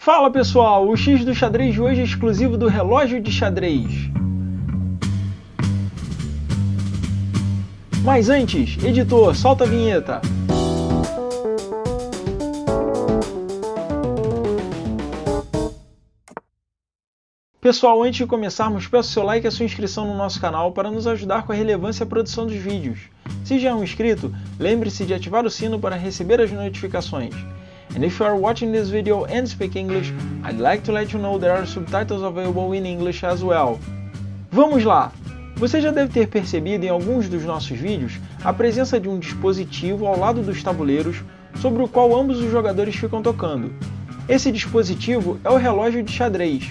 Fala pessoal, o X do xadrez de hoje é exclusivo do relógio de xadrez. Mas antes, editor, solta a vinheta. Pessoal, antes de começarmos, peço seu like e a sua inscrição no nosso canal para nos ajudar com a relevância e a produção dos vídeos. Se já é um inscrito, lembre-se de ativar o sino para receber as notificações. And if you are watching this video and speak English, I'd like to let you know there are subtitles available in English as well. Vamos lá! Você já deve ter percebido em alguns dos nossos vídeos a presença de um dispositivo ao lado dos tabuleiros sobre o qual ambos os jogadores ficam tocando. Esse dispositivo é o relógio de xadrez.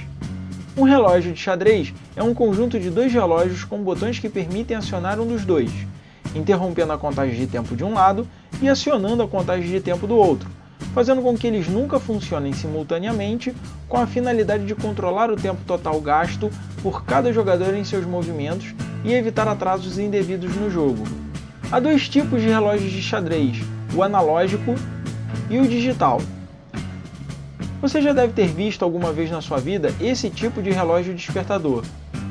Um relógio de xadrez é um conjunto de dois relógios com botões que permitem acionar um dos dois, interrompendo a contagem de tempo de um lado e acionando a contagem de tempo do outro, fazendo com que eles nunca funcionem simultaneamente, com a finalidade de controlar o tempo total gasto por cada jogador em seus movimentos e evitar atrasos indevidos no jogo. Há dois tipos de relógios de xadrez, o analógico e o digital. Você já deve ter visto alguma vez na sua vida esse tipo de relógio despertador.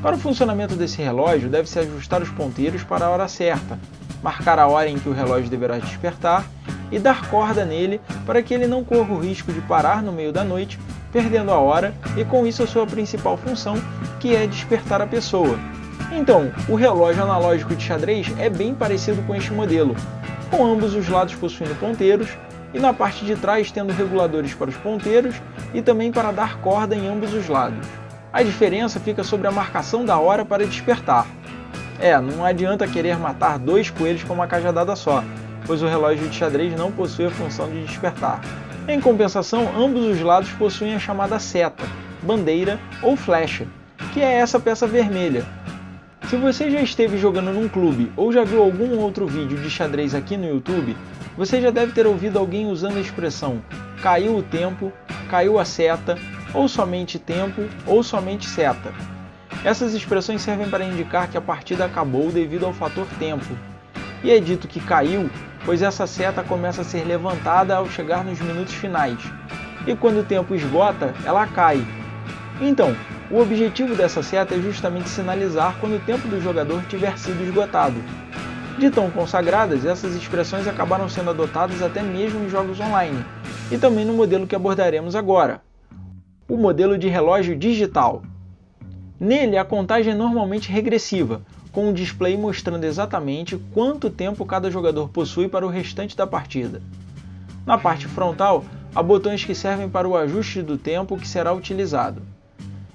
Para o funcionamento desse relógio, deve-se ajustar os ponteiros para a hora certa, marcar a hora em que o relógio deverá despertar e dar corda nele para que ele não corra o risco de parar no meio da noite, perdendo a hora e com isso a sua principal função, que é despertar a pessoa. Então, o relógio analógico de xadrez é bem parecido com este modelo, com ambos os lados possuindo ponteiros e na parte de trás tendo reguladores para os ponteiros e também para dar corda em ambos os lados. A diferença fica sobre a marcação da hora para despertar. Não adianta querer matar dois coelhos com uma cajadada só, pois o relógio de xadrez não possui a função de despertar. Em compensação, ambos os lados possuem a chamada seta, bandeira ou flecha, que é essa peça vermelha. Se você já esteve jogando num clube ou já viu algum outro vídeo de xadrez aqui no YouTube, você já deve ter ouvido alguém usando a expressão caiu o tempo, caiu a seta, ou somente tempo, ou somente seta. Essas expressões servem para indicar que a partida acabou devido ao fator tempo. E é dito que caiu, pois essa seta começa a ser levantada ao chegar nos minutos finais. E quando o tempo esgota, ela cai. Então, o objetivo dessa seta é justamente sinalizar quando o tempo do jogador tiver sido esgotado. De tão consagradas, essas expressões acabaram sendo adotadas até mesmo em jogos online, e também no modelo que abordaremos agora, o modelo de relógio digital. Nele, a contagem é normalmente regressiva, com um display mostrando exatamente quanto tempo cada jogador possui para o restante da partida. Na parte frontal, há botões que servem para o ajuste do tempo que será utilizado.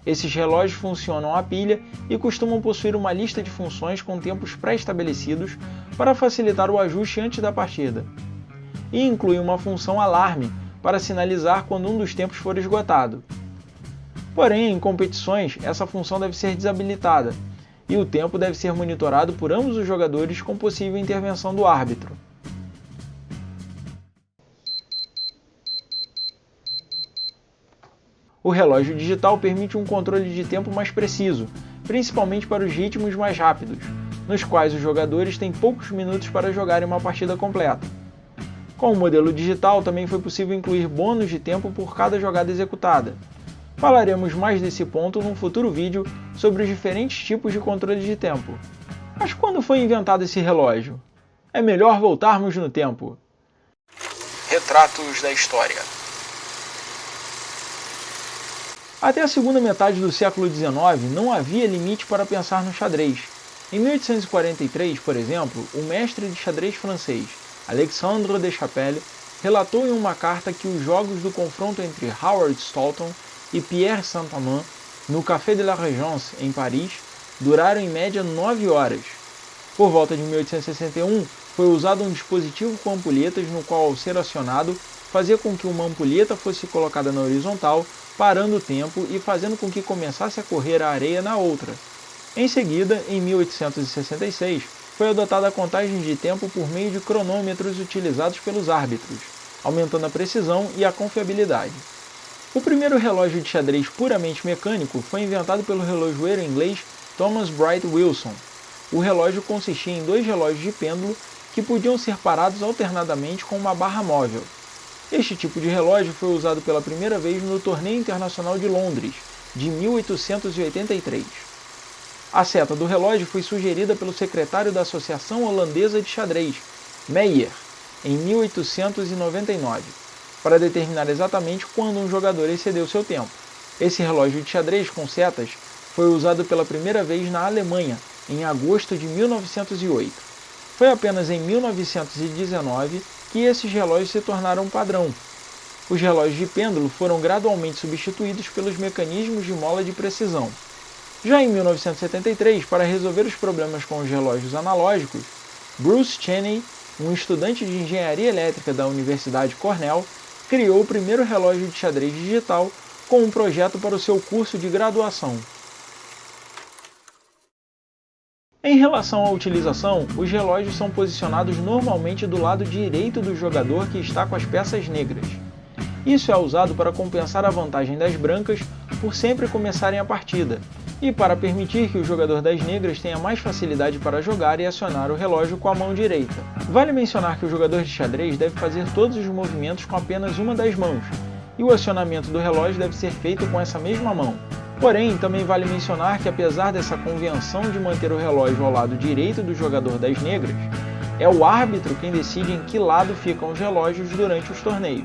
Esses relógios funcionam a pilha e costumam possuir uma lista de funções com tempos pré-estabelecidos para facilitar o ajuste antes da partida. E inclui uma função alarme para sinalizar quando um dos tempos for esgotado. Porém, em competições, essa função deve ser desabilitada, e o tempo deve ser monitorado por ambos os jogadores com possível intervenção do árbitro. O relógio digital permite um controle de tempo mais preciso, principalmente para os ritmos mais rápidos, nos quais os jogadores têm poucos minutos para jogarem uma partida completa. Com o modelo digital também foi possível incluir bônus de tempo por cada jogada executada. Falaremos mais desse ponto num futuro vídeo sobre os diferentes tipos de controle de tempo. Mas quando foi inventado esse relógio? É melhor voltarmos no tempo. Retratos da história. Até a segunda metade do século XIX não havia limite para pensar no xadrez. Em 1843, por exemplo, o mestre de xadrez francês, Alexandre de Chapelle, relatou em uma carta que os jogos do confronto entre Howard Stoughton e Pierre Saint-Amand, no Café de la Régence, em Paris, duraram em média 9 horas. Por volta de 1861, foi usado um dispositivo com ampulhetas no qual, ao ser acionado, fazia com que uma ampulheta fosse colocada na horizontal, parando o tempo e fazendo com que começasse a correr a areia na outra. Em seguida, em 1866, foi adotada a contagem de tempo por meio de cronômetros utilizados pelos árbitros, aumentando a precisão e a confiabilidade. O primeiro relógio de xadrez puramente mecânico foi inventado pelo relojoeiro inglês Thomas Bright Wilson. O relógio consistia em dois relógios de pêndulo que podiam ser parados alternadamente com uma barra móvel. Este tipo de relógio foi usado pela primeira vez no Torneio Internacional de Londres, de 1883. A seta do relógio foi sugerida pelo secretário da Associação Holandesa de Xadrez, Meyer, em 1899, para determinar exatamente quando um jogador excedeu seu tempo. Esse relógio de xadrez com setas foi usado pela primeira vez na Alemanha, em agosto de 1908. Foi apenas em 1919 que esses relógios se tornaram padrão. Os relógios de pêndulo foram gradualmente substituídos pelos mecanismos de mola de precisão. Já em 1973, para resolver os problemas com os relógios analógicos, Bruce Cheney, um estudante de engenharia elétrica da Universidade Cornell, criou o primeiro relógio de xadrez digital com um projeto para o seu curso de graduação. Em relação à utilização, os relógios são posicionados normalmente do lado direito do jogador que está com as peças negras. Isso é usado para compensar a vantagem das brancas por sempre começarem a partida, e para permitir que o jogador das negras tenha mais facilidade para jogar e acionar o relógio com a mão direita. Vale mencionar que o jogador de xadrez deve fazer todos os movimentos com apenas uma das mãos, e o acionamento do relógio deve ser feito com essa mesma mão. Porém, também vale mencionar que apesar dessa convenção de manter o relógio ao lado direito do jogador das negras, é o árbitro quem decide em que lado ficam os relógios durante os torneios.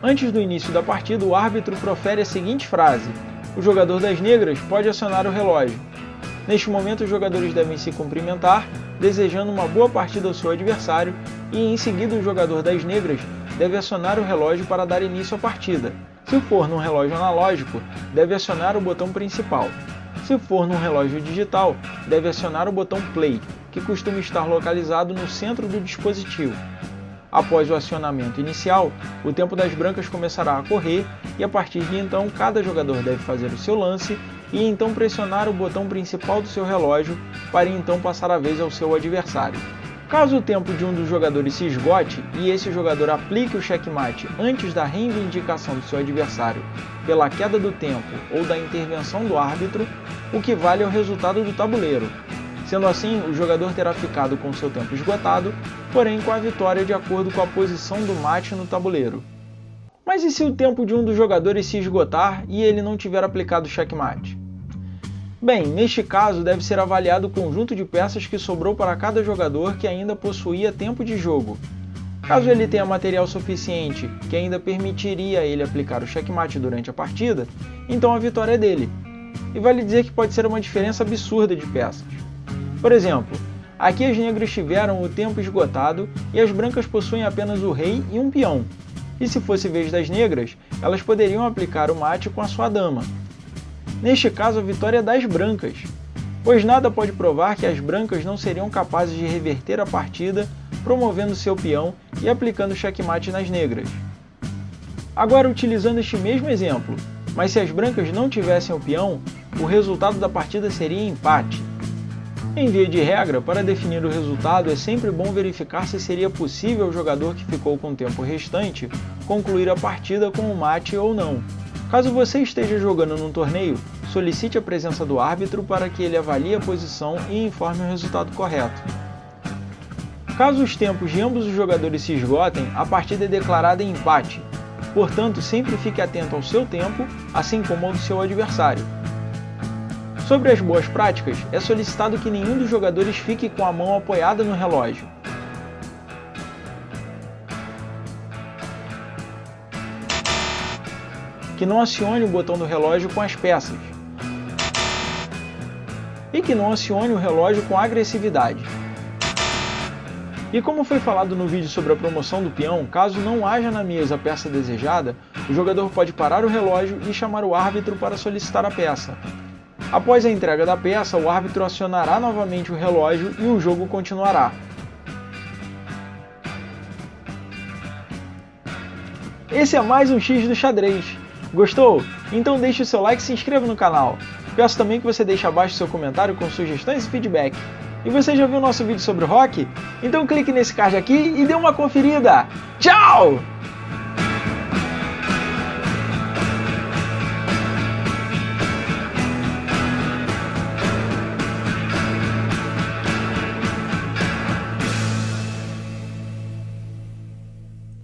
Antes do início da partida, o árbitro profere a seguinte frase: "O jogador das negras pode acionar o relógio." Neste momento, os jogadores devem se cumprimentar, desejando uma boa partida ao seu adversário, e em seguida o jogador das negras deve acionar o relógio para dar início à partida. Se for num relógio analógico, deve acionar o botão principal. Se for num relógio digital, deve acionar o botão Play, que costuma estar localizado no centro do dispositivo. Após o acionamento inicial, o tempo das brancas começará a correr e a partir de então cada jogador deve fazer o seu lance e então pressionar o botão principal do seu relógio para então passar a vez ao seu adversário. Caso o tempo de um dos jogadores se esgote e esse jogador aplique o checkmate antes da reivindicação do seu adversário pela queda do tempo ou da intervenção do árbitro, o que vale é o resultado do tabuleiro. Sendo assim, o jogador terá ficado com seu tempo esgotado, porém com a vitória de acordo com a posição do mate no tabuleiro. Mas e se o tempo de um dos jogadores se esgotar e ele não tiver aplicado o checkmate? Bem, neste caso deve ser avaliado o conjunto de peças que sobrou para cada jogador que ainda possuía tempo de jogo. Caso ele tenha material suficiente que ainda permitiria a ele aplicar o checkmate durante a partida, então a vitória é dele. E vale dizer que pode ser uma diferença absurda de peças. Por exemplo, aqui as negras tiveram o tempo esgotado e as brancas possuem apenas o rei e um peão. E se fosse vez das negras, elas poderiam aplicar o mate com a sua dama. Neste caso, a vitória é das brancas, pois nada pode provar que as brancas não seriam capazes de reverter a partida promovendo seu peão e aplicando o checkmate nas negras. Agora, utilizando este mesmo exemplo, mas se as brancas não tivessem o peão, o resultado da partida seria empate. Em via de regra, para definir o resultado é sempre bom verificar se seria possível ao jogador que ficou com o tempo restante concluir a partida com o mate ou não. Caso você esteja jogando num torneio, solicite a presença do árbitro para que ele avalie a posição e informe o resultado correto. Caso os tempos de ambos os jogadores se esgotem, a partida é declarada em empate. Portanto, sempre fique atento ao seu tempo, assim como ao do seu adversário. Sobre as boas práticas, é solicitado que nenhum dos jogadores fique com a mão apoiada no relógio. Que não acione o botão do relógio com as peças. E que não acione o relógio com agressividade. E como foi falado no vídeo sobre a promoção do peão, caso não haja na mesa a peça desejada, o jogador pode parar o relógio e chamar o árbitro para solicitar a peça. Após a entrega da peça, o árbitro acionará novamente o relógio e o jogo continuará. Esse é mais um X do xadrez. Gostou? Então deixe o seu like e se inscreva no canal. Peço também que você deixe abaixo seu comentário com sugestões e feedback. E você já viu o nosso vídeo sobre rock? Então clique nesse card aqui e dê uma conferida. Tchau!